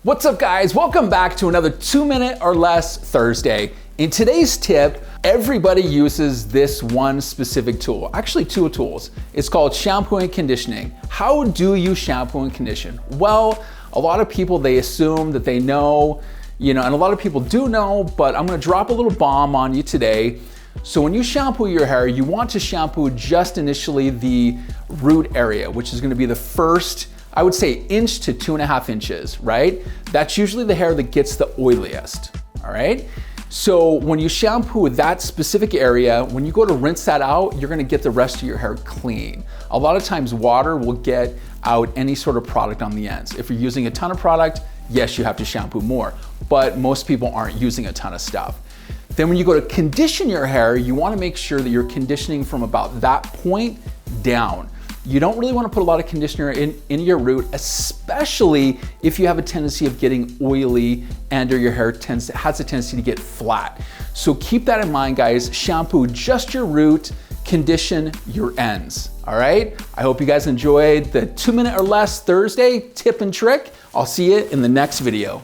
What's up guys? Welcome back to another 2-minute or less Thursday. In today's tip, everybody uses this one specific tool, actually two tools. It's called shampoo and conditioning. How do you shampoo and condition? Well, a lot of people, they assume that they know, and a lot of people do know, but I'm gonna drop a little bomb on you today. So when you shampoo your hair, you want to shampoo just initially the root area, which is gonna be the first, I would say, inch to 2.5 inches, right? That's usually the hair that gets the oiliest, all right? So when you shampoo that specific area, when you go to rinse that out, you're gonna get the rest of your hair clean. A lot of times water will get out any sort of product on the ends. If you're using a ton of product, yes, you have to shampoo more, but most people aren't using a ton of stuff. Then when you go to condition your hair, you wanna make sure that you're conditioning from about that point down. You don't really want to put a lot of conditioner in your root, especially if you have a tendency of getting oily and or your hair has a tendency to get flat. So keep that in mind, guys. Shampoo just your root, condition your ends. All right? I hope you guys enjoyed the 2-minute or less Thursday tip and trick. I'll see you in the next video.